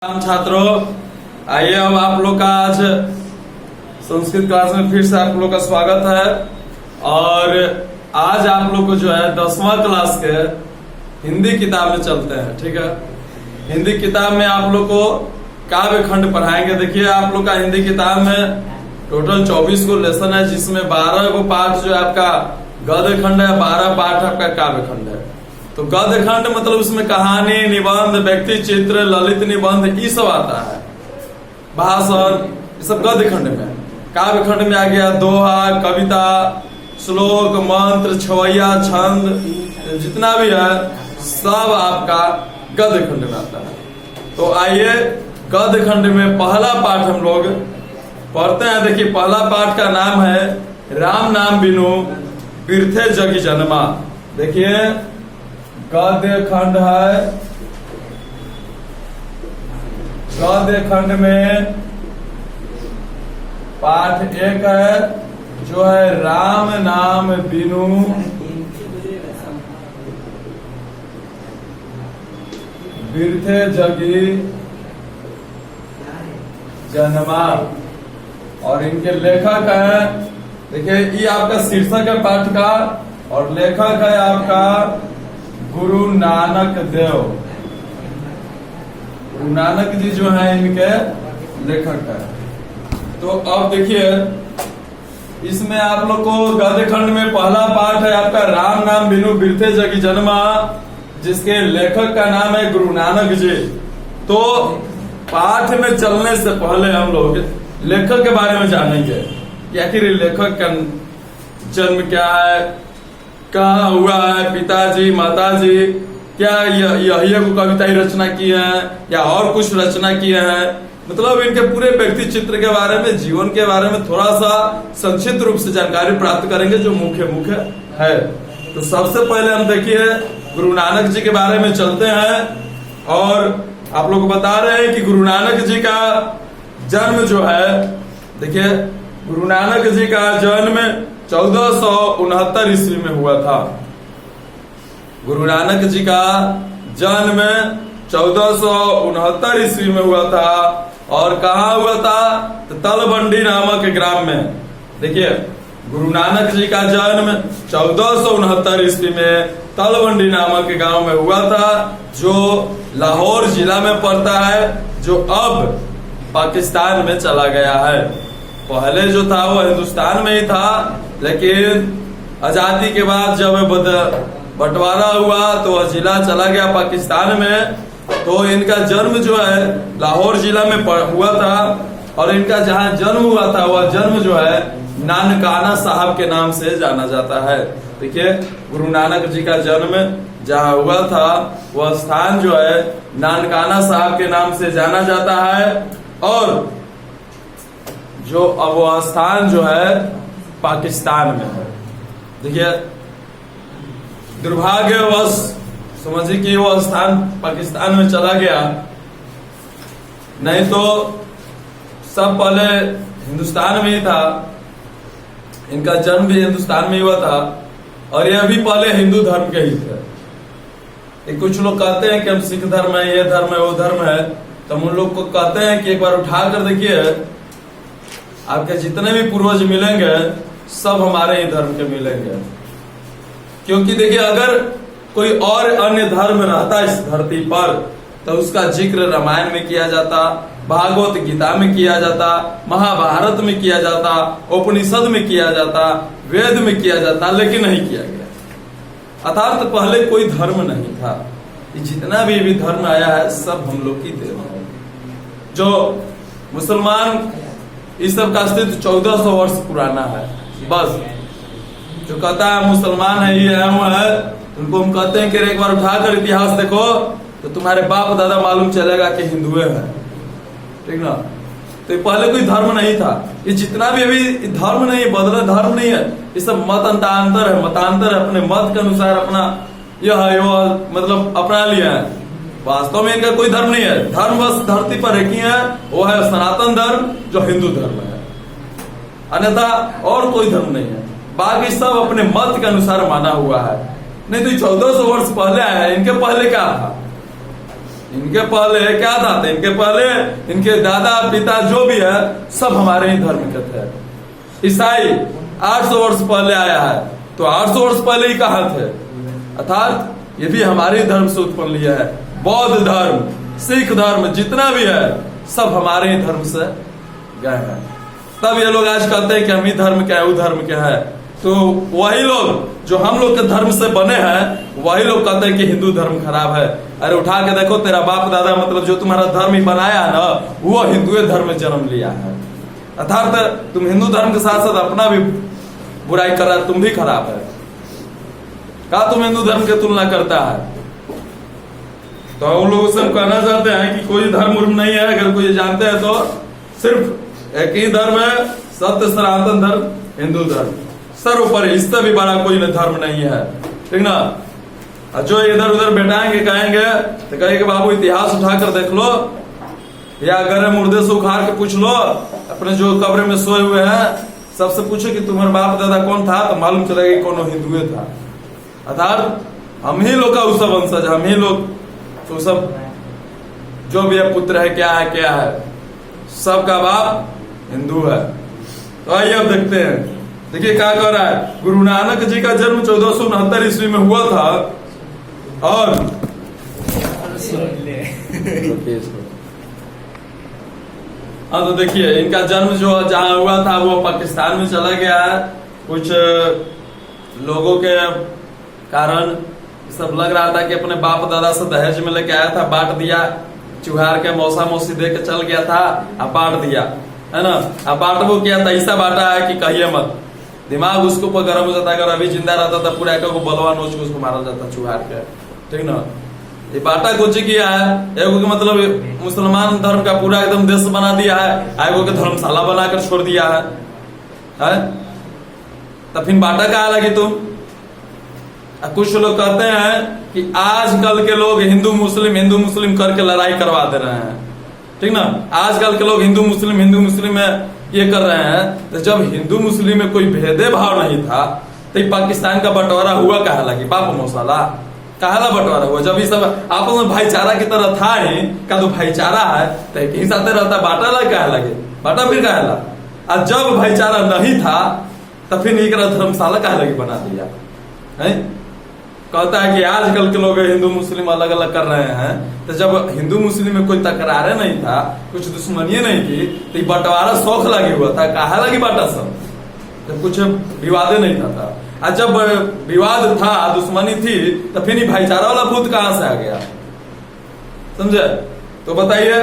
छात्रों, आइए अब आप लोग का आज संस्कृत क्लास में फिर से आप लोग का स्वागत है। और आज आप लोग को जो है 10वां क्लास के हिंदी किताब में चलते हैं। ठीक है, हिंदी किताब में आप लोग को काव्य खंड पढ़ाएंगे। देखिए, आप लोग का हिंदी किताब में टोटल 24 को लेसन है, जिसमें 12 को पाठ जो है आपका गद्य खंड है, 12 पाठ आपका काव्य खंड है। तो गद्य खंड मतलब उसमें कहानी, निबंध, व्यक्ति चित्र, ललित निबंध ये सब आता है, भाषण, ये सब गद्य खंड में। काव्य खंड में आ गया दोहा, कविता, श्लोक, मंत्र, छवैया, छंद, जितना भी है सब आपका गद्य खंड में आता है। तो आइए गद्य खंड में पहला पाठ हम लोग पढ़ते हैं। देखिए, पहला पाठ का नाम है राम नाम बिनु बिरथे जगी जन्मा। देखिए, गद्य खंड है। गद्य खंड में पाठ 1 है जो है राम नाम बिनु बिरथे जगी जन्मा। और इनके लेखक है, देखिए ये आपका शीर्षक है पाठ का, और लेखक है आपका गुरु नानक देव। गुरु नानक जी जो है इनके लेखक है। तो अब देखिए, इसमें आप लोग को गद्य खंड में पहला पाठ है आपका राम नाम बिनु बिरथे जगी जन्मा, जिसके लेखक का नाम है गुरु नानक जी। तो पाठ में चलने से पहले हम लोग लेखक के बारे में जानेंगे कि आखिर लेखक का जन्म क्या है, कहाँ हुआ है, पिताजी माताजी, क्या यही को कविता ही रचना की है या और कुछ रचना किए हैं। मतलब इनके पूरे व्यक्ति चित्र के बारे में, जीवन के बारे में थोड़ा सा संक्षिप्त रूप से जानकारी प्राप्त करेंगे जो मुख्य है। तो सबसे पहले हम देखिए गुरु नानक जी के बारे में चलते हैं। और आप लोग बता रहे हैं कि गुरु नानक जी का जन्म जो है, देखिए गुरु नानक जी का जन्म 1469 ईस्वी में हुआ था। गुरु नानक जी का जन्म 1469 ईस्वी में हुआ था। और कहाँ हुआ था? तो तलवंडी नामक ग्राम में। देखिए, गुरु नानक जी का जन्म 1469 ईस्वी में तलवंडी नामक गांव में हुआ था, जो लाहौर जिला में पड़ता है, जो अब पाकिस्तान में चला गया है। पहले जो था वो हिंदुस्तान में ही था, लेकिन आजादी के बाद जब बंटवारा हुआ तो वह जिला चला गया पाकिस्तान में। तो इनका जन्म जो है लाहौर जिला में हुआ था। और इनका जहाँ जन्म हुआ था वह जन्म जो है नानकाना साहब के नाम से जाना जाता है। देखिए, गुरु नानक जी का जन्म जहाँ हुआ था वह स्थान जो है नानकाना साहब के नाम से जाना जाता है। और जो अब वह स्थान जो है पाकिस्तान में है। देखिए, दुर्भाग्यवश समझिए कि वह स्थान पाकिस्तान में चला गया, नहीं तो सब पहले हिंदुस्तान में ही था। इनका जन्म भी हिंदुस्तान में ही हुआ था, और यह भी पहले हिंदू धर्म के ही थे। कुछ लोग कहते हैं कि हम सिख धर्म है, ये धर्म है, वो धर्म है। तो हम उन लोग को कहते हैं कि एक बार उठा कर देखिए, आपके जितने भी पूर्वज मिलेंगे सब हमारे ही धर्म के मिलेंगे। क्योंकि देखिए, अगर कोई और अन्य धर्म रहता इस धरती पर तो उसका जिक्र रामायण में किया जाता, भागवत गीता में किया जाता, महाभारत में किया जाता, उपनिषद में किया जाता, वेद में किया जाता, लेकिन नहीं किया गया। अर्थात पहले कोई धर्म नहीं था। जितना भी धर्म आया है सब हम लोग की देन है। जो मुसलमान, इस सब का अस्तित्व 1400 वर्ष पुराना है। बस जो कहता है मुसलमान है, ये है, वो है, उनको हम कहते हैं कि एक बार उठाकर इतिहास देखो तो तुम्हारे बाप दादा मालूम चलेगा कि हिंदुए हैं। ठीक ना? तो पहले कोई धर्म नहीं था। ये जितना भी अभी धर्म नहीं, बदला धर्म नहीं है, ये सब मतांतर है। मतांतर है, अपने मत के अनुसार अपना यह है वो मतलब अपना लिया है। वास्तव में इनका कोई धर्म नहीं है। धर्म बस धरती पर एक ही है, वो है सनातन धर्म, जो हिंदू धर्म है। अन्यथा और कोई धर्म नहीं है। बाकी सब अपने मत के अनुसार माना हुआ है। नहीं तो 1400 वर्ष पहले आया है, इनके पहले क्या था? इनके पहले क्या था, इनके पहले इनके दादा पिता जो भी है सब हमारे ही धर्म के थे। ईसाई 800 वर्ष पहले आया है, तो 800 वर्ष पहले ही कहाँ थे, अर्थात ये भी हमारे धर्म से उत्पन्न लिया है। बौद्ध धर्म, सिख धर्म, जितना भी है सब हमारे ही धर्म से गए हैं। तब ये लोग आज कहते हैं कि हम ही धर्म क्या है, वो धर्म क्या है। तो वही लोग जो हम लोग के धर्म से बने हैं वही लोग कहते हैं कि हिंदू धर्म खराब है। अरे उठा के देखो, तेरा बाप दादा मतलब जो तुम्हारा धर्म ही बनाया ना, वो हिंदू धर्म में जन्म लिया है। अर्थात तुम हिंदू धर्म के साथ साथ अपना भी बुराई कर रहा है, तुम भी खराब है। क्या तुम हिंदू धर्म की तुलना करता है? तो उन लोगों से हम कहना चाहते हैं कि कोई धर्म उर्म नहीं है। अगर कोई जानते हैं तो सिर्फ एक ही धर्म है, सत्य सनातन धर्म, हिंदू धर्म सर्वोपरि, इससे भी बड़ा कोई धर्म नहीं है, ठीक ना। जो इधर उधर बैठाएंगे कहेंगे तो कहेंगे बाबू इतिहास उठाकर देख लो, या अगर मुर्दे से उखाड़ के पूछ लो, अपने जो कब्र में सोए हुए हैं सबसे पूछो कि तुम्हारा बाप दादा कौन था, तो मालूम चलेगा कि कौन हिंदुए था। अर्थात हम ही लोग का उसका वंशज, हम ही लोग तो सब जो भी है पुत्र है, क्या है सबका बाप हिंदू है। तो आइए अब देखते हैं, देखिए क्या कह रहा है। गुरु नानक जी का जन्म 1469 ईस्वी में हुआ था और हाँ, तो देखिए इनका जन्म जो जहां हुआ था वो पाकिस्तान में चला गया है। कुछ लोगों के कारण सब लग रहा था कि अपने बाप दादा से दहेज में लेके आया था, बांट दिया, चुहार के मौसा मौसी दे के चल गया था, अब बांट दिया, है ना। अब बांट वो किया था, ऐसा बांटा है कि कहिए मत, दिमाग उसके ऊपर गर्म हो जाता है। अगर अभी जिंदा रहता था पूरा को बलवा नोच के उसको मारा जाता चुहार के, ठीक ना। ये बाटा कोची किया है, एगो के मतलब मुसलमान धर्म का पूरा एकदम देश बना दिया है, एगो के धर्मशाला बनाकर छोड़ दिया है? तो फिर बाटा कहा लगी तुम। कुछ लोग कहते हैं कि आजकल के लोग हिंदू मुस्लिम करके लड़ाई करवा दे रहे हैं, ठीक ना। आजकल के लोग हिंदू मुस्लिम में ये कर रहे हैं। तो जब हिंदू मुस्लिम में कोई भेदभाव नहीं था तो पाकिस्तान का बंटवारा हुआ कहा लगी, बाप मौसाला कहला बंटवारा हुआ। जब ये सब आपस में भाईचारा की तरह था ही का, तो भाईचारा है तो एक ही साथ रहता, बाटा लग कहा लगे, बाटा फिर कहला। और जब भाईचारा नहीं था तो फिर एक धर्मशाला कहा लगे बना दिया है। कहता है कि आजकल के लोग हिंदू मुस्लिम अलग अलग कर रहे हैं। तो जब हिंदू मुस्लिम में कोई तकरारे नहीं था, कुछ दुश्मनी नहीं थी, तो बंटवारा शौक लगे हुआ था, कहा लगी बाटा सब, जब कुछ विवादे नहीं था। और जब विवाद था, दुश्मनी थी, तो फिर भाईचारा वाला भूत कहां से आ गया, समझे। तो बताइए,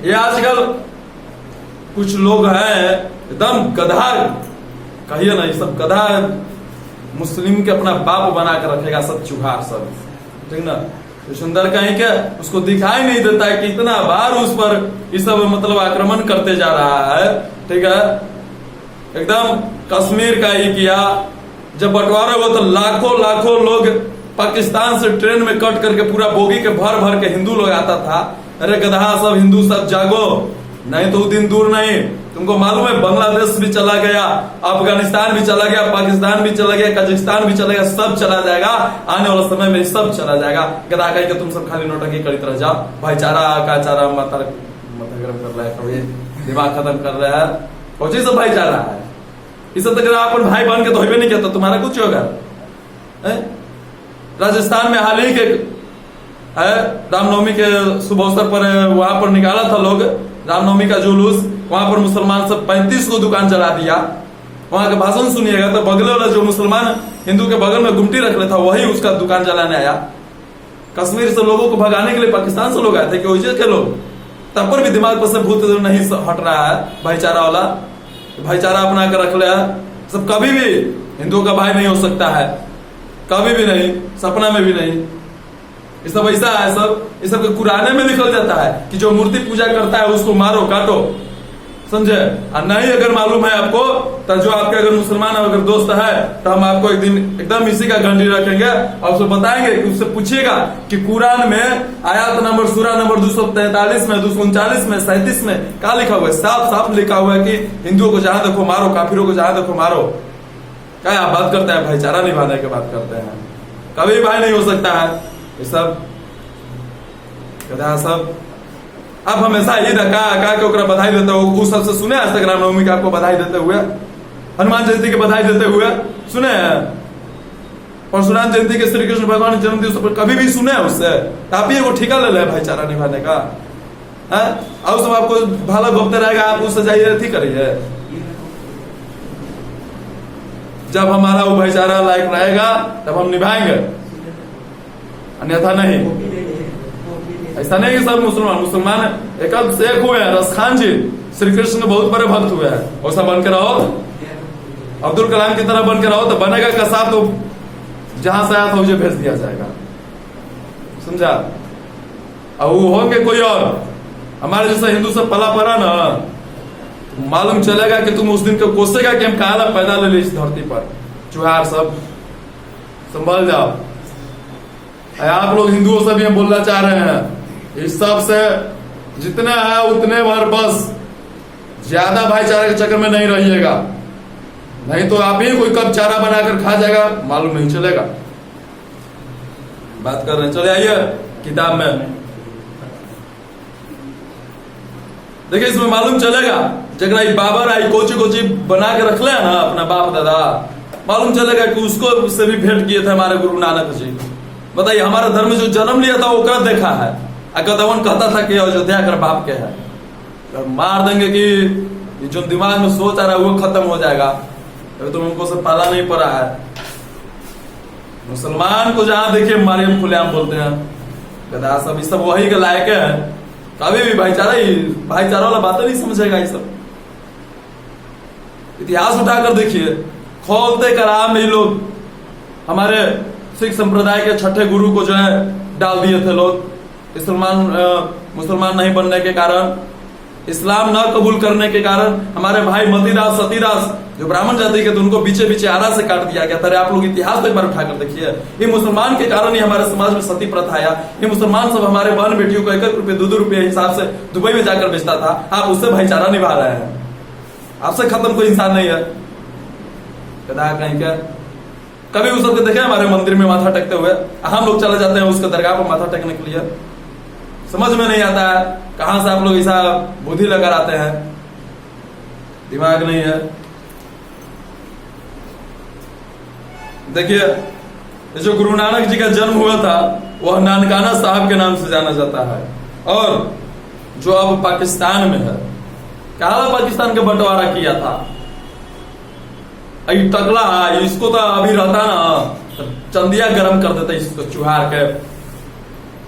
ये आजकल कुछ लोग हैं एकदम गधा, कहिए ना, ये सब गधा मुस्लिम के अपना बाप बना कर रखेगा, सब चुहार सब, ठीक ना। तो सुंदर कहीं के उसको दिखाई नहीं देता है कि इतना बार उस पर ये सब मतलब आक्रमण करते जा रहा है, ठीक है। एकदम कश्मीर का ही किया, जब बंटवारा हुआ तो लाखों लोग पाकिस्तान से ट्रेन में कट करके पूरा बोगी के भर के हिंदू लोग आता था। अरे गधा सब हिंदू सब जागो, नहीं तो दिन दूर नहीं, तुमको मालूम है बांग्लादेश भी चला गया, अफगानिस्तान भी चला गया, पाकिस्तान भी चला गया, कजाकिस्तान भी चला गया, सब चला जाएगा आने वाला समय में, सब चला जाएगा। गधा कहीं के तुम सब खाली नोटंकी करते रह जाओ, भाईचारा का चारा माता गरम कर रहा है, कभी दिमाग खत्म कर रहा है, और सब भाईचारा है। इस सब अगर आप भाई बन के तो नहीं किया तो तुम्हारा कुछ होगा। राजस्थान में हाल ही के रामनवमी के शुभ अवसर पर वहां पर निकाला था लोग रामनवमी का जुलूस, वहां पर मुसलमान सब 35 को दुकान चला दिया। वहां का भाषण सुनिएगा तो बगल वाला जो मुसलमान हिंदू के बगल में गुमटी रख लेता वही उसका दुकान चलाने आया। कश्मीर से लोगों को भगाने के लिए पाकिस्तान से लोग आए थे कि वही के लोग, तब पर भी दिमाग पर से भूत नहीं हट रहा है भाईचारा वाला, भाईचारा अपना कर रख लिया। सब कभी भी हिंदुओं का भाई नहीं हो सकता है, कभी भी नहीं, सपना में भी नहीं। ये सब ऐसा है, सब ये सब कुराने में निकल जाता है कि जो मूर्ति पूजा करता है उसको मारो काटो, समझे। और नहीं अगर मालूम है आपको तो जो आपके अगर मुसलमान अगर दोस्त है तो हम आपको एक दिन एकदम इसी का घंटी रखेंगे और उसको बताएंगे कि उससे पूछिएगा कि कुरान में आयत नंबर सूरा नंबर 243 में 239 में 37 में क्या लिखा हुआ है। साफ लिखा हुआ है कि हिंदुओं को जहां देखो मारो, काफिरों को जहां देखो मारो। क्या आप बात करते हैं भाईचारा निभाने की बात करते हैं, कभी भाई नहीं हो सकता है। ये सब गधा सब आप हमेशा ईद का के ओकरा बधाई देते हो। उस सबसे सुने आज तक रामनवमी का आपको बधाई देते हुए, हनुमान जयंती के बधाई देते हुए सुने? परशुराम जयंती के श्री कृष्ण भगवान के जन्मदिवस पर कभी भी सुने उससे? आप ही को ठिका ले ले भाईचारा निभाने का है? और सब आपको भाला भोगते रहेगा, आप उससे जाइए अथी करिए। जब हमारा वो भाईचारा लायक रहेगा तब हम निभाएंगे, अन्यथा नहीं। ऐसा नहीं कि सब मुसलमान एक से एक हुए हैं। रसखान जी श्री कृष्ण के बहुत बड़े भक्त हुए हैं। वैसा बन के रहो, अब्दुल कलाम की तरह बन के रहो तो बनेगा कसाब, तो जहां से आया था मुझे भेज दिया जाएगा, समझा? और वो होंगे कोई और हमारे जैसा हिंदू सब पला पड़ा ना, तो मालूम चलेगा कि तुम उस दिन को कोसेगा कि हम कहा पैदा ले ली इस धरती पर। चुहार सब संभल जाओ। आप लोग हिंदुओं से भी हम बोलना चाह रहे हैं, इस सब से जितने है उतने भर, बस ज्यादा भाईचारे के चक्कर में नहीं रहिएगा, नहीं तो आप ही कोई कब चारा बनाकर खा जाएगा मालूम नहीं चलेगा। बात कर रहे हैं, चले आइए किताब में देखिए, इसमें मालूम चलेगा जगरा बाबर आई कोची कोची बना के रख ले ना अपना बाप दादा, मालूम चलेगा कि उसको से भी भेंट किए थे हमारे गुरु नानक जी। बताइए, हमारा धर्म जो जन्म लिया था ओकरा देखा है, अकदवन कहता था कि अयोध्या कर बाप के है, मार देंगे कि जो दिमाग में सोच आ रहा है वो खत्म हो जाएगा। तो उनको सब पाला नहीं पड़ा है। मुसलमान को जहां देखिए मारियम खुलेआम बोलते हैं, गधा सब, ये सब वही के लायक है। कभी भी भाईचारा वाला बातें नहीं समझेगा। ये सब इतिहास उठाकर देखिए, खोलते कराम में लोग हमारे सिख संप्रदाय के छठे गुरु को जो है डाल दिए थे लोग। मुसलमान नहीं बनने के कारण, इस्लाम न कबूल करने के कारण हमारे भाई मतीदास सतीदास जो ब्राह्मण जाति के थे उनको बीचे बीचे आरा से काट दिया गया था। आप लोग इतिहास एक बार उठाकर देखिए, ये मुसलमान के कारण ही हमारे समाज में सती प्रथा आया। ये मुसलमान सब हमारे बहन बेटियों को 1-1 रुपए 2-2 रुपए हिसाब से दुबई में जाकर बेचता था। आप उससे भाईचारा निभा रहे हैं, आपसे खत्म कोई इंसान नहीं है। कहीं क्या कभी उस सबके देखे हमारे मंदिर में माथा टेकते हुए? हम लोग चले जाते हैं उसके दरगाह पर माथा टेकने के लिए। समझ में नहीं आता है कहां से आप लोग ऐसा बुद्धि लगा आते हैं, दिमाग नहीं है। देखिए, जो गुरु नानक जी का जन्म हुआ था वह नानकाना साहब के नाम से जाना जाता है, और जो अब पाकिस्तान में है, कहा पाकिस्तान का बंटवारा किया था। टकला इसको तो अभी रहता ना चंदिया गरम कर देता इसको चुहार के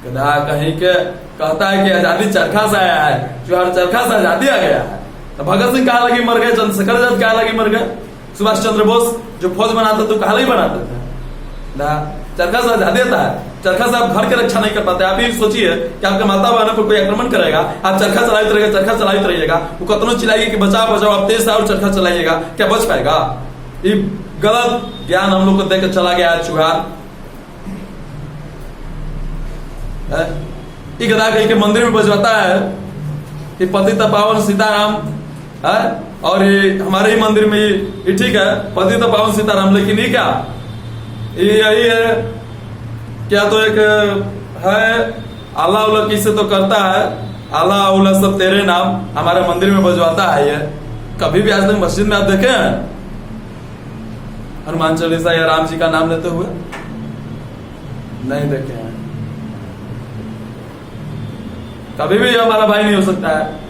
गधा कहीं के। कहता है कि आजादी चरखा से आया है, चुहार चरखा से आजादी आ गया है। तो भगत सिंह कहा लगी मर गए, चंद्रशेखर आजाद कहा लगी मर गए, सुभाष चंद्र बोस जो फौज बनाते तो कहा ही बनाते थे। चरखा से आजादी आता है, चरखा से आप घर के रक्षा नहीं कर पाते। आप ही सोचिए कि आपके माता बहनों पर कोई आक्रमण करेगा, आप चरखा चलाते रहिएगा, चरखा चलाते रहिएगा, वो कतनों चिल्लाएगी कि बचाओ बचाओ, आप तेज से और चरखा चलाइएगा, क्या बच पाएगा? ये गलत ज्ञान हम लोग को देकर चला गया है चुहार। गधा कहीं के मंदिर में बजवाता है कि पतित पावन सीताराम है, और ये हमारे ही मंदिर में ये ठीक है पतित पावन सीताराम, लेकिन ये क्या यही है क्या? तो एक है आला उला किसे तो करता है, आला उला सब तेरे नाम हमारे मंदिर में बजवाता है। ये कभी भी आज तक मस्जिद में आप देखे हैं हनुमान चालीसा या राम जी का नाम लेते हुए? नहीं देखे हैं। कभी भी हमारा भाई नहीं हो सकता है।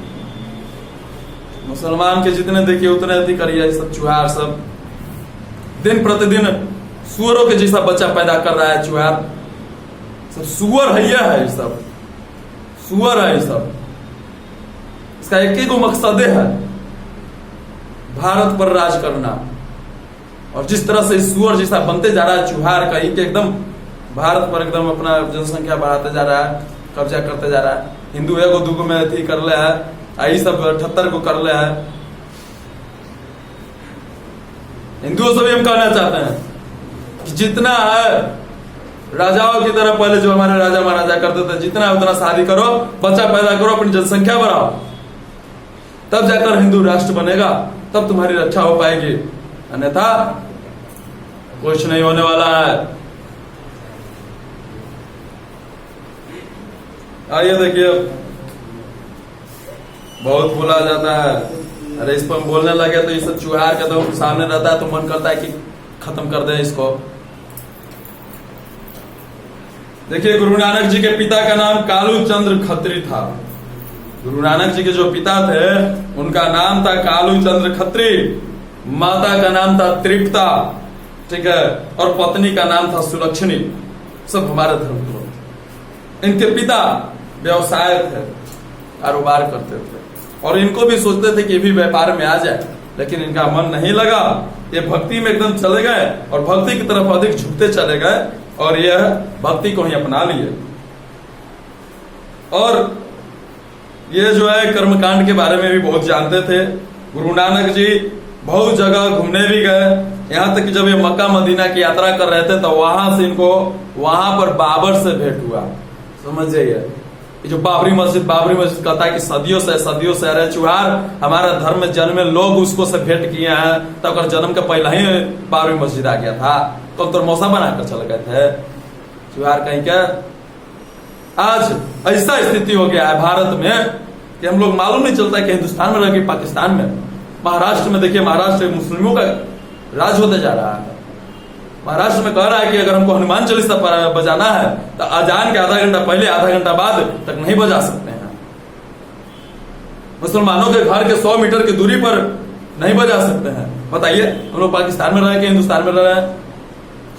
मुसलमान के जितने देखिए उतने अधिक करिए। सब चुहार सब दिन प्रतिदिन सुअरों के जैसा बच्चा पैदा कर रहा है। चुहार सब सुअर है, सब सुअर है। सब इसका एक ही को मकसद है भारत पर राज करना, और जिस तरह से सुअर जैसा बनते जा रहा है चुहार का, एकदम भारत पर एकदम अपना जनसंख्या बढ़ाते जा रहा है, कब्जा करते जा रहा है। हिंदू एगो दूगो में अथी कर ले है, आई सब 78 को कर ले है। हिंदुओं से भी हम कहना चाहते हैं कि जितना है राजाओं की तरह पहले जो हमारे राजा महाराजा करते थे, जितना है उतना शादी करो, बच्चा पैदा करो, अपनी जनसंख्या बढ़ाओ, तब जाकर हिंदू राष्ट्र बनेगा, तब तुम्हारी रक्षा हो पाएगी, अन्यथा कुछ नहीं होने वाला है। आइए देखिए, बहुत बोला जाता है, अरे इस पर हम बोलने लगे तो ये सब चुहार का तो सामने रहता है तो मन करता है कि खत्म कर दें इसको। देखिए, गुरु नानक जी के पिता का नाम कालू चंद्र खत्री था। गुरु नानक जी के जो पिता थे उनका नाम था कालू चंद्र खत्री, माता का नाम था तृप्ता, ठीक है, और पत्नी का नाम था सुलक्षणी। सब हमारे धर्म ग्रंथ। इनके पिता व्यवसाय थे, कारोबार करते थे, और इनको भी सोचते थे कि भी व्यापार में आ जाए, लेकिन इनका मन नहीं लगा। ये भक्ति में एकदम चले गए और भक्ति की तरफ अधिक झुकते चले गए और यह भक्ति को ही अपना लिए। और ये जो है कर्मकांड के बारे में भी बहुत जानते थे। गुरु नानक जी बहुत जगह घूमने भी गए, यहाँ तक कि जब ये मक्का मदीना की यात्रा कर रहे थे तो वहां से इनको वहां पर बाबर से भेंट हुआ। समझ जाइए, ये जो बाबरी मस्जिद कहता है कि सदियों से अरे चुहार हमारा धर्म में जन्मे लोग उसको से भेंट किए हैं, तब तो जन्म के पहले ही बाबरी मस्जिद आ गया था, तो तुम मौसा बनाकर चले गए थे चुहार कहीं क्या। आज ऐसा स्थिति हो गया है भारत में कि हम लोग मालूम नहीं चलता कि हिंदुस्तान में रह के पाकिस्तान में, महाराष्ट्र में देखिए, महाराष्ट्र मुस्लिमों का राज होते जा रहा है। महाराष्ट्र में कह रहा है कि अगर हमको हनुमान चालीसा बजाना है तो अजान के आधा घंटा पहले, आधा घंटा बाद तक नहीं बजा सकते हैं। मुसलमानों के घर के 100 मीटर की दूरी पर नहीं बजा सकते हैं। बताइए, हम लोग पाकिस्तान में रह के हिंदुस्तान में रह रहे हैं,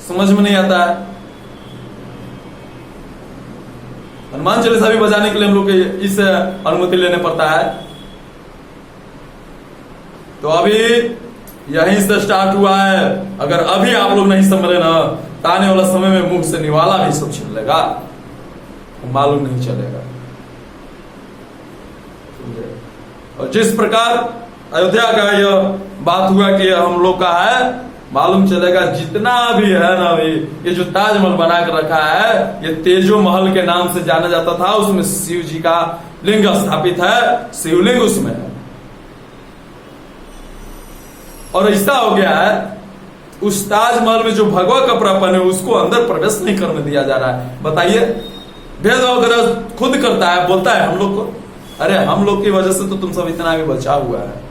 समझ में नहीं आता है। हनुमान चालीसा भी बजाने के लिए हम लोग इस अनुमति लेने पड़ता है। तो अभी यहीं से स्टार्ट हुआ है। अगर अभी आप लोग नहीं संभले ना, तो आने वाला समय में मुंह से निवाला भी सब छीन लेगा, मालूम नहीं चलेगा। और जिस प्रकार अयोध्या का यह बात हुआ कि हम लोग का है, मालूम चलेगा जितना भी है ना, अभी ये जो ताजमहल बना कर रखा है, ये तेजो महल के नाम से जाना जाता था। उसमें शिव जी का लिंग स्थापित है, शिवलिंग उसमें है। और ऐसा हो गया है, उस ताजमहल में जो भगवा कपड़ा पहने उसको अंदर प्रवेश नहीं करने दिया जा रहा है। बताइए, भेदभाव खुद करता है, बोलता है हम लोग को, अरे हम लोग की वजह से तो तुम सब इतना आगे बचा हुआ है,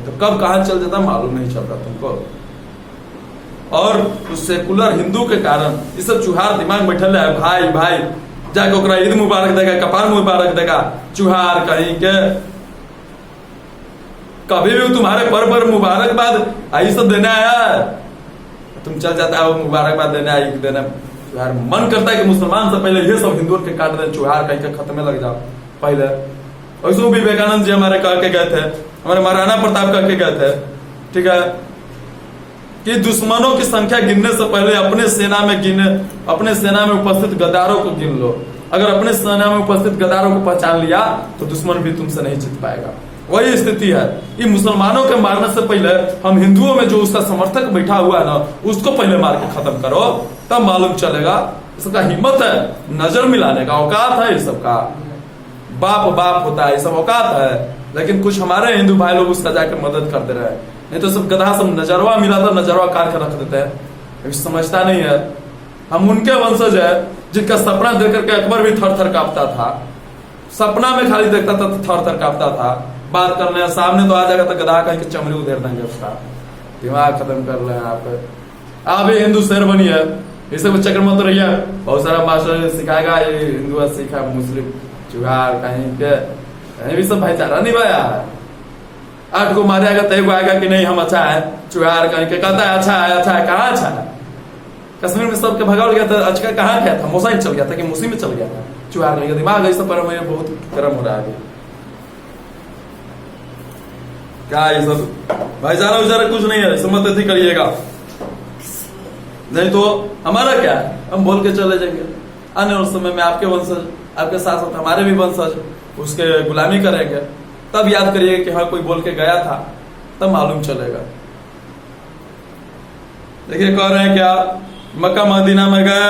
तो कब कहां चल जाता मालूम नहीं चलता तुमको। और उस सेकुलर हिंदू के कारण ये सब चुहार दिमाग में बैठल है, भाई भाई जाके ओकरा ईद मुबारक देगा, कपार मुबारक देगा, चुहार कहीं के कभी भी तुम्हारे पर मुबारकबाद आई सब देना है, तुम चल जाता है मुबारकबाद देना है, देना। चुहार मन करता है कि मुसलमान से पहले ये सब हिंदुओं के काट दे, चुहार कहीं के खत्म लग जाओ पहले। वैसे विवेकानंद जी हमारे कह के गए थे, हमारे महाराणा प्रताप कह के गए थे, ठीक है, कि दुश्मनों की संख्या गिनने से पहले अपने सेना में उपस्थित गद्दारों को गिन लो। अगर अपने सेना में उपस्थित गद्दारों को पहचान लिया तो दुश्मन भी तुमसे नहीं जीत पाएगा। वही स्थिति है। ये मुसलमानों के मारने से पहले हम हिंदुओं में जो उसका समर्थक बैठा हुआ है ना, उसको पहले मार के खत्म करो, तब मालूम चलेगा। इसका हिम्मत है, नजर मिलाने का औकात है, ये सबका बाप होता है, ये सब औकात है। लेकिन कुछ हमारे हिंदू भाई लोग उसका जाकर मदद कर दे रहे हैं, नहीं तो सब गधा सब नजरवा मिला था, नजरवा काट कर रख देते हैं, समझता नहीं है। हम उनके वंशज है जिनका सपना देख करके अकबर भी थर थर कांपता था, सपना में खाली देखता था तो थर थर कांपता था। बात करने सामने तो आ जाएगा तो गधा कहीं के चमड़ी उधेर देंगे, उसका दिमाग खत्म कर रहे हैं आप ही हिंदू शेर बनी है, इसे बच्चा कर मत रहिए। बहुत सारा मास्टर सिखाएगा ये हिंदू सीखा मुस्लिम चुहार कहीं के, कहीं भी सब भाईचारा निभाया है। 8 को मारेगा तो एक आएगा कि नहीं हम अच्छा है, चुहार कहीं के कहता है अच्छा है, कहाँ अच्छा है। कश्मीर में सबके भगाल गया था, अच्छा कहाँ गया था, मौसा ही चल गया था कि मुसी में चल गया था, चुहार नहीं। दिमाग ऐसा पर मैं बहुत गर्म हो रहा है क्या ये सब भाईचारा वैचारा कुछ नहीं है, समझ ऐसी करिएगा, नहीं तो हमारा क्या है, हम बोल के चले जाएंगे। आने वाले समय में आपके वंशज, आपके साथ साथ हमारे भी वंशज उसके गुलामी करेंगे, तब याद करिएगा कि हाँ कोई बोल के गया था, तब मालूम चलेगा। देखिए कह रहे हैं क्या, मक्का मदीना में गए,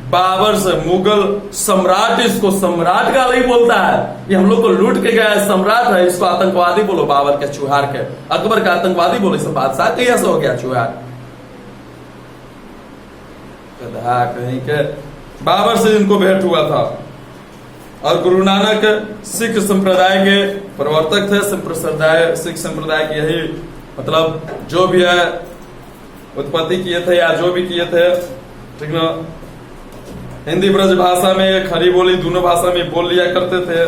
बाबर से मुगल सम्राट, इसको सम्राट का नहीं बोलता है, ये हम लोग को लूट के गया है, सम्राट है, इसको आतंकवादी बोलो। बाबर के चुहार के, अकबर का आतंकवादी बोलो, इसे बादशाह कैसे हो गया चुहार, गधा कहीं के। बाबर से इनको भेंट हुआ था। और गुरु नानक सिख संप्रदाय के प्रवर्तक थे। सिख संप्रदाय के यही मतलब जो भी है उत्पत्ति किए थे या जो भी किए थे, ठीक ना। हिंदी ब्रज भाषा में, खड़ी बोली दोनों भाषा में बोल लिया करते थे।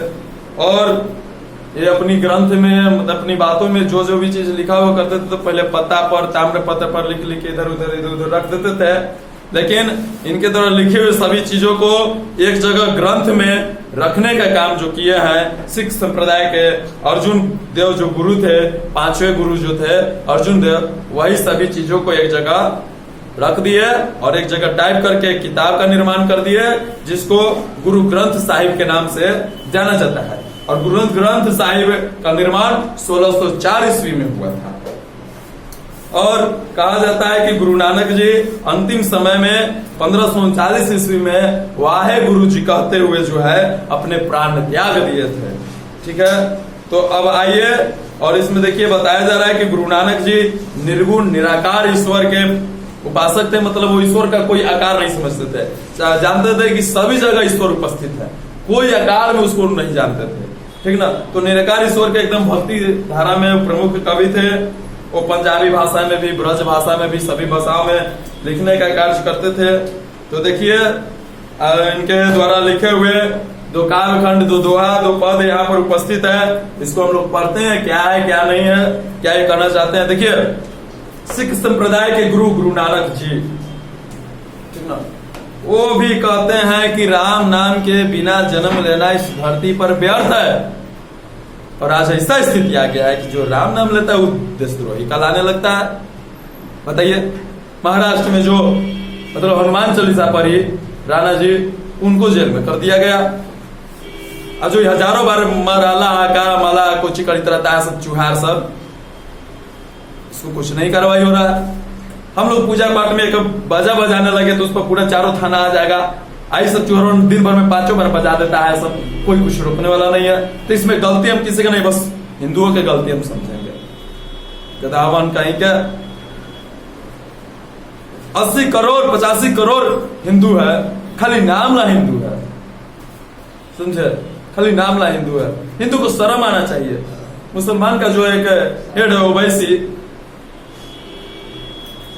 और ये अपनी ग्रंथ में मतलब अपनी बातों में जो जो भी चीज लिखा हुआ करते थे तो पहले पत्ता पर, ताम्र पत्र पर लिख लिख के इधर उधर रख देते थे। लेकिन इनके द्वारा लिखे हुए सभी चीजों को एक जगह ग्रंथ में रखने का काम जो किए हैं सिख संप्रदाय के अर्जुन देव जो गुरु थे, पांचवें गुरु जो थे अर्जुन देव, वही सभी चीजों को एक जगह रख दिए और एक जगह टाइप करके किताब का निर्माण कर दिए, जिसको गुरु ग्रंथ साहिब के नाम से जाना जाता है। और गुरु ग्रंथ साहिब का निर्माण 1604 ईस्वी में हुआ था। और कहा जाता है कि गुरु नानक जी अंतिम समय में 1539 ईस्वी में वाहे गुरु जी कहते हुए जो है अपने प्राण त्याग दिए थे। ठीक है, तो अब आइए और इसमें देखिए बताया जा रहा है कि गुरु नानक जी निर्गुण निराकार ईश्वर के उपासक थे। मतलब वो ईश्वर का कोई आकार नहीं समझते थे, जानते थे कि सभी जगह ईश्वर उपस्थित है, कोई आकार में उसको नहीं जानते थे। ठीक ना। तो निराकार ईश्वर के एकदम भक्ति धारा में प्रमुख कवि थे। वो पंजाबी भाषा में भी, ब्रज भाषा में भी, सभी भाषाओं में लिखने का कार्य करते थे। तो देखिए इनके द्वारा लिखे हुए दो काव्यखंड, दो दोहा, दो पद यहाँ पर उपस्थित है। इसको हम लोग पढ़ते हैं, क्या है क्या नहीं है, क्या ये करना चाहते हैं। देखिए सिख संप्रदाय के गुरु नानक जी, ठीक ना, वो भी कहते हैं कि राम नाम के बिना जन्म लेना इस धरती पर व्यर्थ है। और आज ऐसा स्थिति आ गया है कि जो राम नाम लेता है वो देशद्रोही का लाने लगता है। बताइए महाराष्ट्र में जो मतलब हनुमान चालीसा पढ़ी राणा जी, उनको जेल में कर दिया गया। और जो हजारों बार मराला आका माला कोची कड़ी रहता है सब चुहार सब, इसको कुछ नहीं कार्रवाई हो रहा है। हम लोग पूजा पाठ में एक बाजा बजाने लगे तो उस पर पूरा चारों थाना आ जाएगा। आई सब चोरों दिन भर में 5 बार बजा देता है सब, कोई कुछ रोकने वाला नहीं है। तो इसमें गलती हम किसी का नहीं, बस हिंदुओं की गलती हम समझेंगे। गदावन कहीं क्या 80 करोड़ 85 करोड़ हिंदू है, खाली नाम ला हिंदू है, समझे, खाली नाम ला हिंदू है। हिंदू को शर्म आना चाहिए। मुसलमान का जो एक हेड है ओवैसी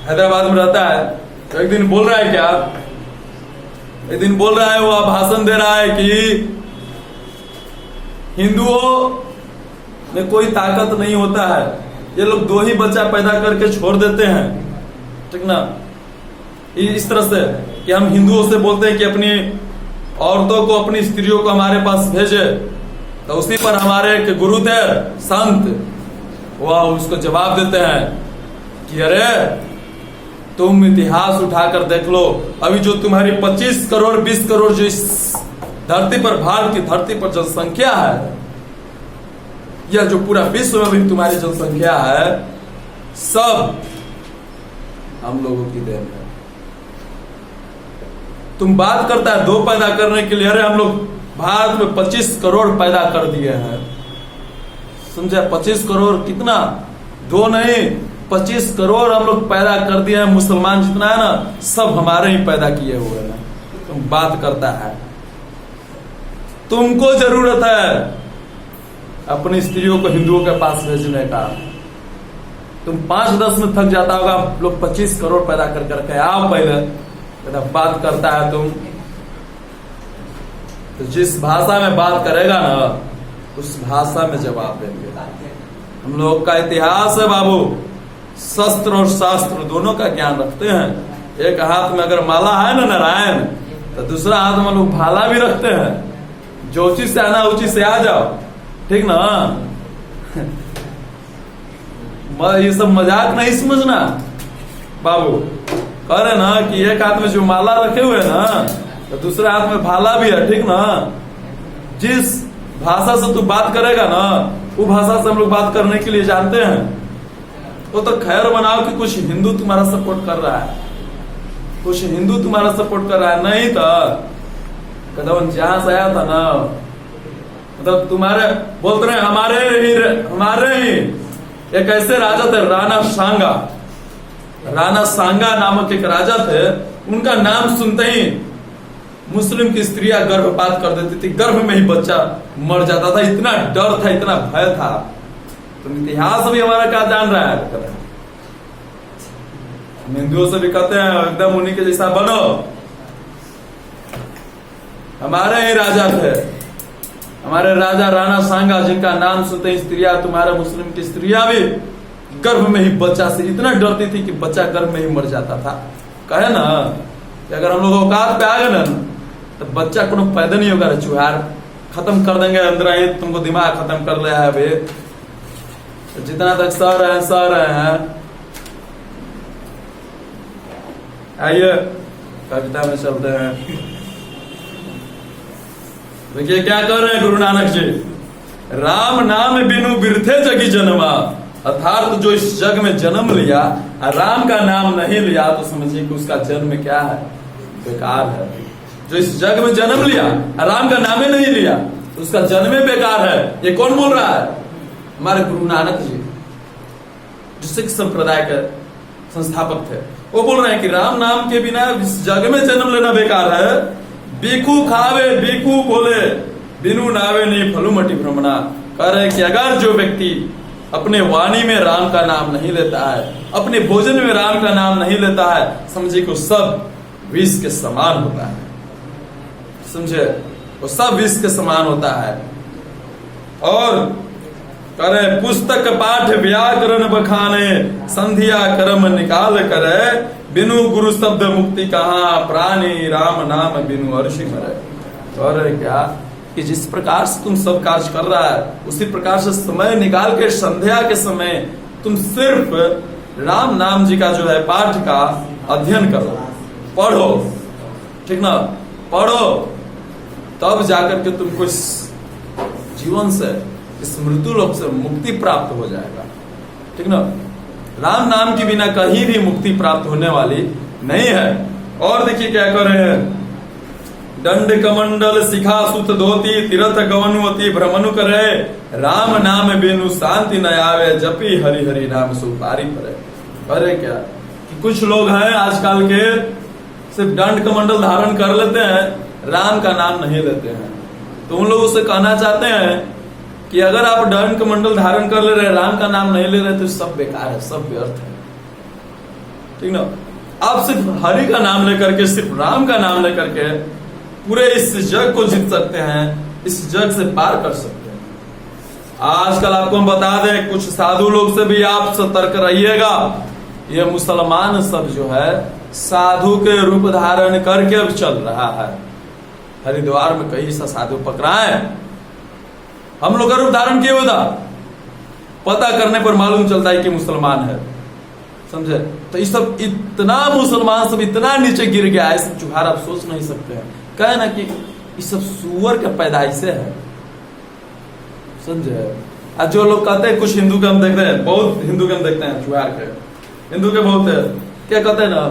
हैदराबाद में रहता है, तो एक दिन बोल रहा है क्या, एक दिन बोल रहा है, वो भाषण दे रहा है कि हिंदुओं में कोई ताकत नहीं होता है, ये लोग 2 ही बच्चा पैदा करके छोड़ देते हैं। ठीक ना। इस तरह से कि हम हिंदुओं से बोलते हैं कि अपनी औरतों को, अपनी स्त्रियों को हमारे पास भेजे, तो उसी पर हमारे एक गुरु थे संत, वह उसको जवाब देते हैं कि अरे तुम इतिहास उठाकर देख लो, अभी जो तुम्हारी 25 करोड़ 20 करोड़ जो इस धरती पर, भारत की धरती पर जनसंख्या है, यह जो पूरा विश्व में भी तुम्हारी जनसंख्या है, सब हम लोगों की देन है। तुम बात करता है 2 पैदा करने के लिए, अरे हम लोग भारत में 25 करोड़ पैदा कर दिए हैं, समझे। 25 करोड़ कितना, 2 नहीं 25 करोड़ हम लोग पैदा कर दिए हैं। मुसलमान जितना है ना, सब हमारे ही पैदा किए हुए हैं। तुम बात करता है, तुमको जरूरत है अपनी स्त्रियों को हिंदुओं के पास भेजने का। तुम 5-10 में थक जाता होगा, लोग 25 करोड़ पैदा कर करके आओ पहले, बात करता है तुम। तो जिस भाषा में बात करेगा ना, उस भाषा में जवाब देंगे। हम लोग का इतिहास है बाबू, शस्त्र और शास्त्र दोनों का ज्ञान रखते हैं। एक हाथ में अगर माला है ना नारायण, तो दूसरा हाथ में लोग भाला भी रखते हैं। जो उचित से आना उचित से आ जाओ, ठीक ना। ये सब मजाक नहीं समझना बाबू। कह रहे ना कि एक हाथ में जो माला रखे हुए ना, तो दूसरे हाथ में भाला भी है, ठीक ना। जिस भाषा से तू बात करेगा ना, वो भाषा से हम लोग बात करने के लिए जानते हैं। तो खैर बनाओ कि कुछ हिंदू तुम्हारा सपोर्ट कर रहा है, कुछ हिंदू तुम्हारा सपोर्ट कर रहा है। नहीं तो कदम जहां से आया था ना, मतलब तुम्हारे बोलते रहे हमारे ही एक ऐसे राजा थे राणा सांगा नामक एक राजा थे। उनका नाम सुनते ही मुस्लिम की स्त्रियां गर्भपात कर देती थी, गर्भ में ही बच्चा मर जाता था। इतना डर था, इतना भय था। तो इतिहास भी हमारा क्या जान रहा है? हम हिंदुओं से भी कहते हैं एकदम उन्हीं के जैसा बनो। हमारे ही राजा थे, हमारे राजा राणा सांगा, जिनका नाम सुनते ही स्त्रियां, तुम्हारे मुस्लिम की स्त्रियां भी गर्भ में ही बच्चा से इतना डरती थी कि बच्चा गर्भ में ही मर जाता था। कहे ना कि अगर हम लोग औकात पे आ गए ना तो बच्चा को पैदा नहीं होगा, चुहार खत्म कर देंगे, अंदर ही तुमको दिमाग खत्म कर लिया है। वे जितना तक सह रहे हैं। आइए कविता में चलते हैं। देखिए क्या कर रहे हैं गुरु नानक जी। राम नाम बिनु बिरथे जगी जन्मा, अर्थात जो इस जग में जन्म लिया और राम का नाम नहीं लिया तो समझिए कि उसका जन्म क्या है? बेकार है। जो इस जग में जन्म लिया और राम का नाम ही नहीं लिया तो उसका जन्म ही बेकार है। ये कौन बोल रहा है? हमारे गुरु नानक जी, जो सिख संप्रदाय के संस्थापक थे, वो बोल रहे हैं कि राम नाम के बिना इस जग में जन्म लेना बेकार है। बीकू खावे बीकू बोले, बिनु नावे नहीं फलू मटी भ्रमणा। कह रहे कि अगर जो व्यक्ति अपने वाणी में राम का नाम नहीं लेता है, अपने भोजन में राम का नाम नहीं लेता है, समझिए कि सब विष के समान होता है। समझे? वो सब विष के समान होता है। और करे पुस्तक पाठ व्याकरण बखाने, संध्या कर्म निकाल करे, बिनु गुरु शब्द मुक्ति कहाँ, प्राणी राम नाम बिनु अर्षि मरे। और क्या कि जिस प्रकार से तुम सब कार्य कर रहा है, उसी प्रकार से समय निकाल के संध्या के समय तुम सिर्फ राम नाम जी का जो है पाठ का अध्ययन करो, पढ़ो, ठीक ना? पढ़ो, तब जाकर के तुमको इस जीवन से, इस मृत्यु लोक से मुक्ति प्राप्त हो जाएगा, ठीक ना? राम नाम के बिना कहीं भी मुक्ति प्राप्त होने वाली नहीं है। और देखिए क्या कर रहे हैं। दंड कमंडल शिखा सुत धोती, तीर्थ गवनुवती भ्रमनु करे, राम नाम बिनु शांति न आवे, जपी हरि हरि नाम सुपारी परे। अरे क्या कि कुछ लोग हैं आजकल के सिर्फ दंड कमंडल धारण कर लेते हैं, राम का नाम नहीं लेते हैं। तो उन लोगों से कहना चाहते हैं कि अगर आप दंड कमंडल धारण कर ले रहे, राम का नाम नहीं ले रहे, तो सब बेकार है, सब व्यर्थ है, ठीक ना? आप सिर्फ हरि का नाम लेकर के, सिर्फ राम का नाम लेकर के पूरे इस जग को जीत सकते हैं, इस जग से पार कर सकते हैं। आजकल आपको हम बता दें, कुछ साधु लोग से भी आप सतर्क रहिएगा। ये मुसलमान सब जो है साधु के रूप धारण करके अब चल रहा है। हरिद्वार में कई सा साधु पकड़ाए, हम लोग का रूप धारण किए होता, पता करने पर मालूम चलता है कि मुसलमान है। समझे? तो ये सब इतना मुसलमान सब इतना नीचे गिर गया है, सब चुहार आप सोच नहीं सकते हैं। कहे ना कि ये सब सुअर के पैदाइश से है। समझे? आज जो लोग कहते हैं, कुछ हिंदू के हम देखते हैं, बहुत हिंदू के हम देखते हैं, चुहार के हिंदू के बहुत है, क्या कहते हैं ना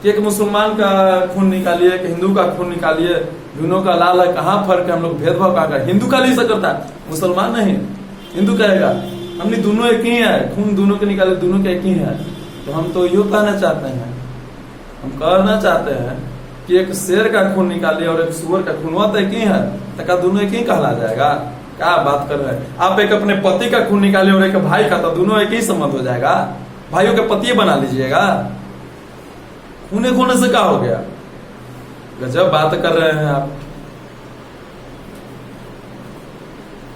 कि एक मुसलमान का खून निकालिए, एक हिंदू का खून निकालिए, दोनों का लाल है, कहाँ फर्क है? हम लोग भेदभाव कहाँ कर? हिंदू का नहीं सकता है, मुसलमान नहीं। हिंदू कहेगा हमने दोनों एक ही है, खून दोनों के निकाले, दोनों के एक ही है। तो हम तो यो कहना चाहते हैं, हम कहना चाहते हैं कि एक शेर का खून निकालिए और एक सुअर का खून, तो एक ही है, तो क्या दोनों एक ही कहला जाएगा? क्या बात कर रहे हैं आप? एक अपने पति का खून निकालिए और एक भाई का, तो दोनों एक ही संबंध हो जाएगा? भाइयों के पति बना लीजिएगा? खूने खूने से क्या हो गया? गजब बात कर रहे हैं आप।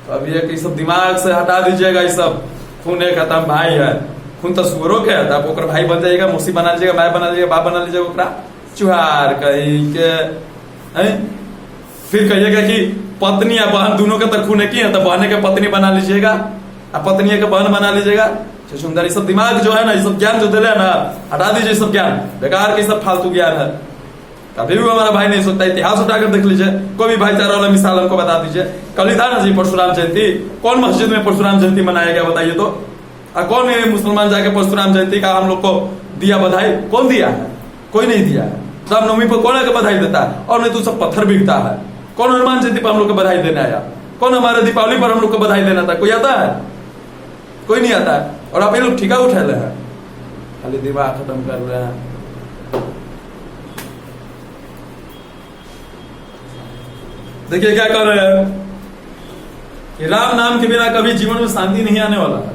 तो अब ये सब दिमाग से हटा दीजिएगा। ये सब खून एक खत्म, भाई है, खून तो सुअरों के है, आप ओकर भाई बन जाइएगा, मौसी बना लीजिएगा, माय बना लीजिएगा, बाप बना लीजिएगा, ओकरा चुहार कहीं के फिर कहिएगा कि पत्नी या बहन दोनों का तो खून एक ही है, तो बहने के पत्नी बना लीजिएगा, आप पत्नी के बहन बना लीजिएगा। सुंदर, ये सब दिमाग जो है ना, ये सब ज्ञान जो दिले ना, हटा दीजिए। सब ज्ञान बेकार के, सब फालतू ज्ञान है। कभी भी हमारा भाई नहीं सोचता। इतिहास उठाकर देख लीजिए, कोई भी भाईचारा वाला मिसाल हमको बता दीजिए। कल ही था ना जी परशुराम जयंती, कौन मस्जिद में परशुराम जयंती मनाया गया बताइए तो? कौन मुसलमान जाके परशुराम जयंती का हम लोग को दिया बधाई? कौन दिया है? कोई नहीं दिया है। रामनवमी पर कौन आके बधाई देता है? और नहीं तो सब पत्थर बिकता है। कौन हनुमान जयंती पर हम लोग को बधाई देने आया? कौन हमारे दीपावली पर हम लोग को बधाई देना था? कोई आता है? कोई नहीं आता है। और आप ये लोग ठीका उठा रहे हैं, खाली दिमाग खत्म कर रहे हैं। देखिए क्या कर रहे हैं कि राम नाम के बिना कभी जीवन में शांति नहीं आने वाला है।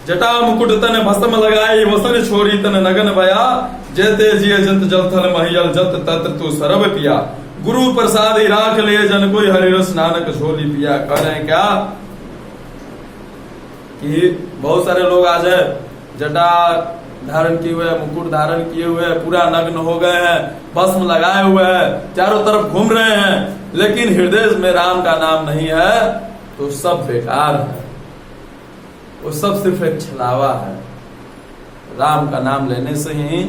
जटा मुकुट तन भस्म लगाई वसन छोड़ी तन नगन भया जेते जिय जत जल थल महियल जत तत तू सरब पिया गुरु प्रसाद राख ले जन कोई हरिरस नानक झोली पिया। कह रहे हैं क्या कि बहुत सारे लोग आज है जटा धारण किए हुए, मुकुट धारण किए हुए, पूरा नग्न हो गए हैं, भस्म लगाए हुए हैं, चारों तरफ घूम रहे हैं, लेकिन हृदय में राम का नाम नहीं है, तो सब बेकार है, वो सब सिर्फ एक छलावा है। राम का नाम लेने से ही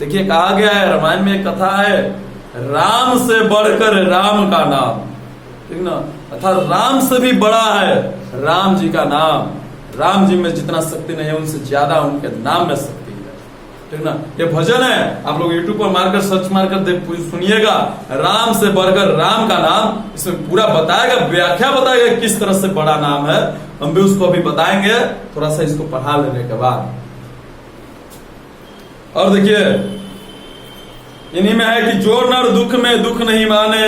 देखिए कहा गया है, रामायण में एक कथा है, राम से बढ़कर राम का नाम, ठीक ना, अर्थात राम से भी बड़ा है राम जी का नाम। राम जी में जितना शक्ति नहीं है उनसे ज्यादा उनके नाम में शक्ति है, ठीक ना। ये भजन है, आप लोग यूट्यूब पर मारकर सर्च मारकर सुनिएगा, राम से बढ़कर राम का नाम, इसमें पूरा बताएगा, व्याख्या बताएगा किस तरह से बड़ा नाम है। हम भी उसको अभी बताएंगे, थोड़ा सा इसको पढ़ा लेने के बाद। और देखिए इन्हीं में है कि जो नर दुख में दुख नहीं माने,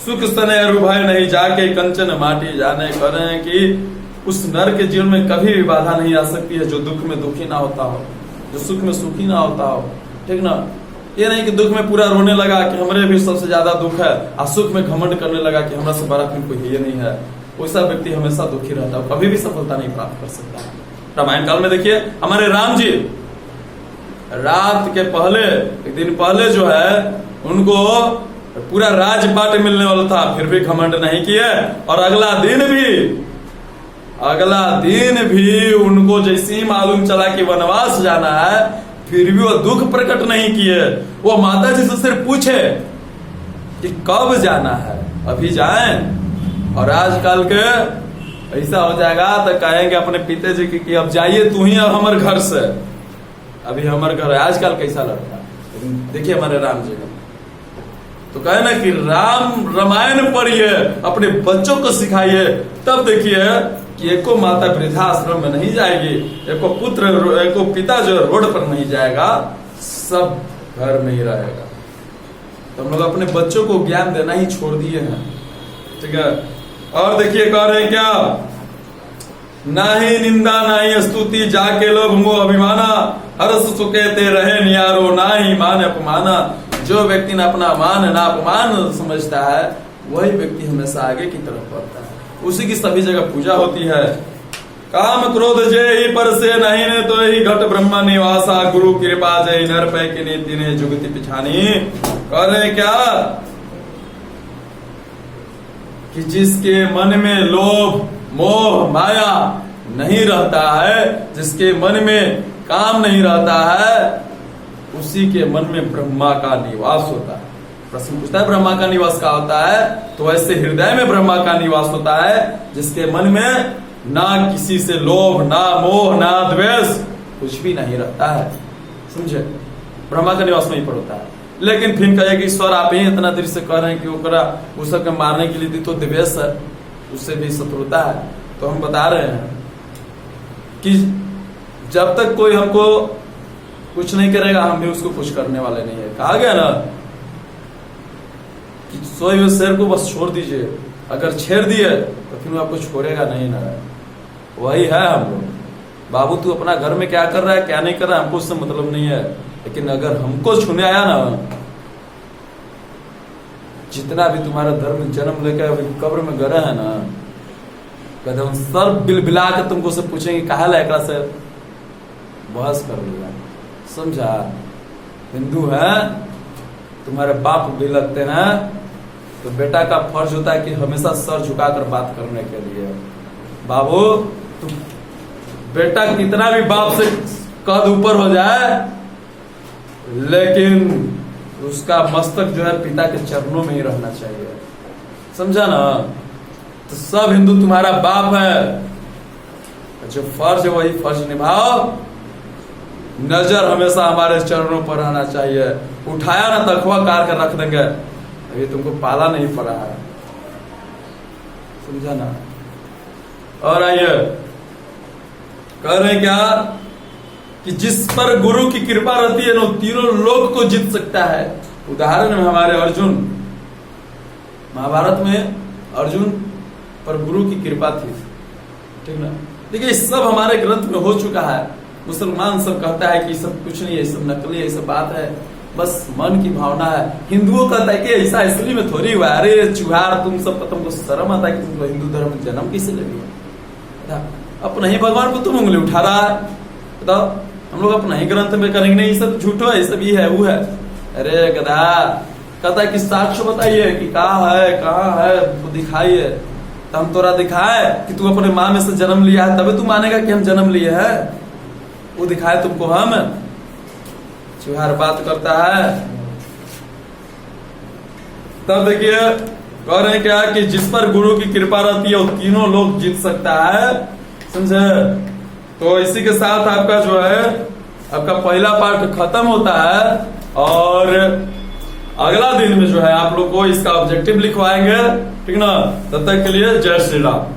सुख सने अरुभय नहीं जाके कंचन माटी जाने। कह रहे हैं कि उस नर के जीवन में कभी भी बाधा नहीं आ सकती है जो दुख में दुखी ना होता हो, जो सुख में सुखी ना होता हो, ठीक ना। ये नहीं कि दुख में पूरा रोने लगा कि हमारे भी सबसे ज्यादा दुख है, और सुख में घमंड करने लगा कि हमारा से बड़ा कोई ये नहीं है। वैसा व्यक्ति हमेशा दुखी रहता है, कभी भी सफलता नहीं प्राप्त कर सकता। रामायण काल में देखिए हमारे राम जी रात के पहले, एक दिन पहले जो है, उनको पूरा राजपाट मिलने वाला था, फिर भी घमंड नहीं किए, और अगला दिन भी उनको जैसे ही मालूम चला कि वनवास जाना है, फिर भी वो दुख प्रकट नहीं किए। वो माता जी से सिर्फ पूछे कि कब जाना है, अभी जाएं। और आजकल के ऐसा हो जाएगा तो कहेंगे अपने पिताजी की कि अब जाइए तू ही अब हमारे घर से, अभी हमारे घर है। आजकल कैसा लड़का, देखिए हमारे राम जी का तो कहे ना कि रामायण पढ़िए, अपने बच्चों को सिखाइए, तब देखिए कि एको माता वृद्धाश्रम में नहीं जाएगी, एको पिता जो रोड पर नहीं जाएगा, सब घर में ही रहेगा। तो हम लोग अपने बच्चों को ज्ञान देना ही छोड़ दिए हैं, ठीक है। और देखिए कह रहे हैं क्या, ना ही निंदा ना ही स्तुति जाके लोभ मोह अभिमाना, हर्ष सुकेते रहे नियारो ना ही मान अपमाना। जो व्यक्ति न अपना मान ना अपमान समझता है, वही व्यक्ति हमेशा आगे की तरफ बढ़ता है, उसी की सभी जगह पूजा होती है। काम क्रोध जय पर से नहीं ने तो ही घट ब्रह्म निवासा, गुरु कृपा जय नर पै की नीति ने जुगति पिछानी। कह रहे क्या कि जिसके मन में लोभ मोह माया नहीं रहता है, जिसके मन में काम नहीं रहता है, उसी के मन में ब्रह्मा का निवास होता है। प्रश्न पूछता है ब्रह्मा का निवास क्या होता है, तो ऐसे हृदय में ब्रह्मा का निवास होता है जिसके मन में ना किसी से लोभ ना मोह ना द्वेष कुछ भी नहीं रहता है, समझे। ब्रह्मा का निवास वहीं पर होता है। लेकिन फिर कहे कि ईश्वर आप ही इतना देर से कह रहे हैं कि ओकरा उस सबके मारने के लिए तो द्वेष है, उससे भी शत्रुता है। तो हम बता रहे हैं कि जब तक कोई हमको कुछ नहीं करेगा, हम भी उसको कुछ करने वाले नहीं है। कहा गया ना कि सोए हुए शेर को बस छोड़ दीजिए, अगर छेड़ दिए तो फिर वो आपको छोड़ेगा नहीं ना। वही है हम लोग। बाबू तू अपना घर में क्या कर रहा है क्या नहीं कर रहा है हमको उससे मतलब नहीं है, लेकिन अगर हमको छूने आया ना, जितना भी तुम्हारा धर्म जन्म लेकर अभी कब्र में गए है ना, कहते हम सर बिलबिला के तुमको से पूछेंगे कहा ला से बहस कर लिया, समझा। हिंदू है, तुम्हारे बाप भी लगते हैं, तो बेटा का फर्ज होता है कि हमेशा सर झुकाकर बात करने के लिए। बाबू तुम बेटा कितना भी बाप से कद ऊपर हो जाए, लेकिन उसका मस्तक जो है पिता के चरणों में ही रहना चाहिए, समझा ना। तो सब हिंदू तुम्हारा बाप है, जो फर्ज है वही फर्ज निभाओ। नजर हमेशा हमारे चरणों पर रहना चाहिए। उठाया ना तखवा कार कर रख देंगे, अभी तुमको पाला नहीं पड़ा है, समझा ना। और आइए कह रहे क्या कि जिस पर गुरु की कृपा रहती है ना, तीनों लोक को जीत सकता है। उदाहरण में हमारे अर्जुन महाभारत में अर्जुन पर गुरु की कृपा थी, ठीक ना। देखिए सब हमारे ग्रंथ में हो चुका है। मुसलमान सब कहता है कि सब कुछ नहीं है, सब नकली है, सब बात है, बस मन की भावना है। हिंदुओं कहता है कि ऐसा इसलिए में थोड़ी हुआ। अरे चुहार, तुम सब तुमको शर्म आता है कि तुमको हिंदू धर्म में जन्म किसे ले लिया? अपना ही भगवान को तुम उंगली उठा रहा है। बताओ, हम लोग अपना ही ग्रंथ में करेंगे नहीं, सब झूठो है, सब ये है वो है। अरे गधा, कहता है कि साक्ष्य बताइए कि कहाँ है वो दिखाइए। तो हम तोरा दिखाए कि तू अपने माँ में से जन्म लिया है, तभी तू मानेगा कि हम जन्म लिए हैं। वो दिखाए तुमको हम। चुहार बात करता है। तब देखिए कह रहे हैं क्या कि जिस पर गुरु की कृपा रहती है वो तीनों लोग जीत सकता है, समझे। तो इसी के साथ आपका जो है आपका पहला पार्ट खत्म होता है, और अगला दिन में जो है आप लोग को इसका ऑब्जेक्टिव लिखवाएंगे, ठीक ना। तब तक के लिए जय श्री राम।